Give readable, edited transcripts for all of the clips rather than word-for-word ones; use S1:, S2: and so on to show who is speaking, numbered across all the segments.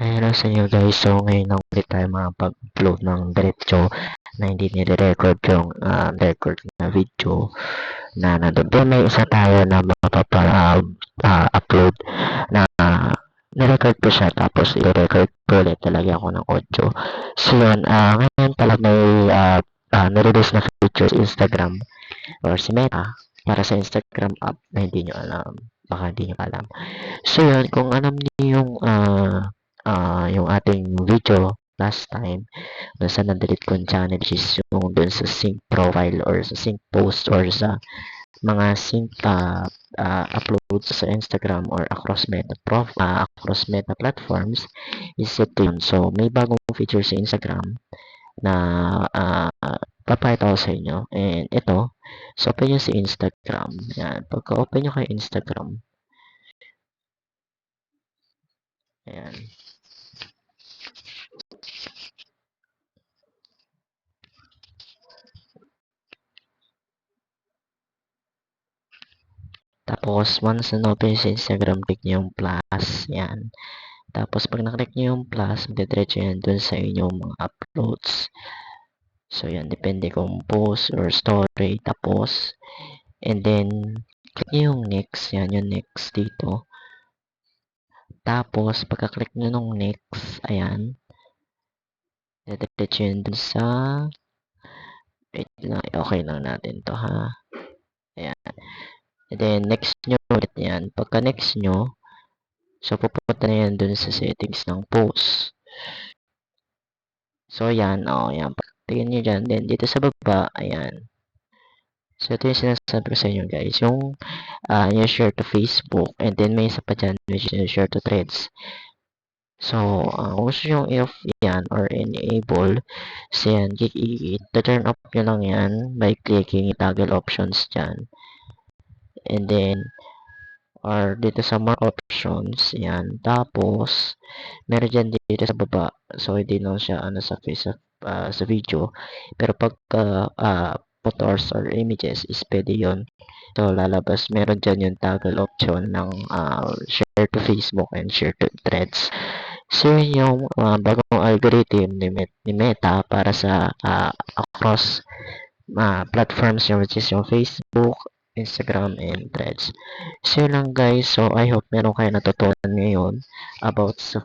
S1: Hello sa inyo guys. So ngayon lang ulit tayo makapag-upload ng diretso na hindi nire-record yung record na video na nandun. Then may isa tayo na upload na nirecord ko siya tapos i-record ko ulit talaga ako ng audio. So yun, ngayon pala may nirelease na feature sa Instagram or si Meta para sa Instagram app na hindi nyo alam. Baka hindi nyo alam. So yun, kung alam niyo yung ating video last time, dun sa na-delete kong channel is yung dun sa sync profile or sa sync post or sa mga sync uploads sa Instagram or across meta platforms is ito yun. So may bagong feature sa Instagram na papakita ko sa inyo. And ito, so open nyo sa Instagram. Yan. Pagka open nyo kay Instagram, ayan. Tapos, once na open sa Instagram, click nyo yung plus. Yan. Tapos, pag naklik nyo yung plus, diretso yan dun sa inyong mga uploads. So, yan. Depende kung post or story. Tapos, and then, click nyo yung next. Yan, yung next dito. Tapos, pagka-click nyo nung next, ayan. Diretso yan dun sa... Wait lang, okay lang natin to ha. Ayan. And then, next nyo ulit yan. Pagka next nyo, so, pupunta na yan dun sa settings ng post. So, yan. Yan. Tingnan nyo dyan. Then, dito sa baba, ayan. So, ito yung sinasabi ko sa inyo, guys. Yung share to Facebook. And then, may isa pa dyan, which is yung share to Threads. So, kung gusto nyo i-off yan or enable, so yan, turn off nyo lang yan by clicking toggle options dyan. And then, or dito sa more options, yan. Tapos, meron dyan dito sa baba. So, hindi lang siya sa video. Pero pagka photos or images is pwede yun. So, lalabas. Meron dyan yung toggle option ng share to Facebook and share to Threads. So, yun yung bagong algorithm ni Meta para sa across platforms yun, which is yung Facebook, Instagram, and Threads. So yun lang guys. So I hope meron kayo natutunan ngayon about sa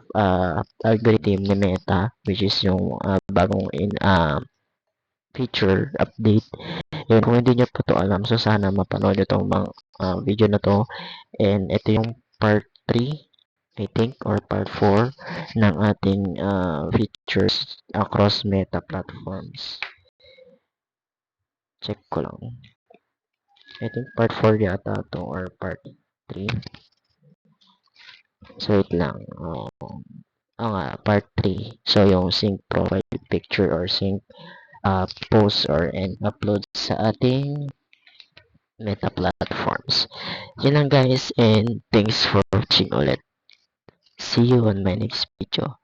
S1: algorithm ni Meta, which is yung bagong feature update. Yun, kung hindi nyo pa to alam, so sana mapanood nyo tong mga video na to. And ito yung part 3, I think, or part 4 ng ating features across Meta platforms. Check ko lang. I think part 4 yata to or part 3. So, wait lang. Part 3. So, yung sync profile picture or sync post or and upload sa ating Meta platforms. Yun lang guys, and thanks for watching ulit. See you on my next video.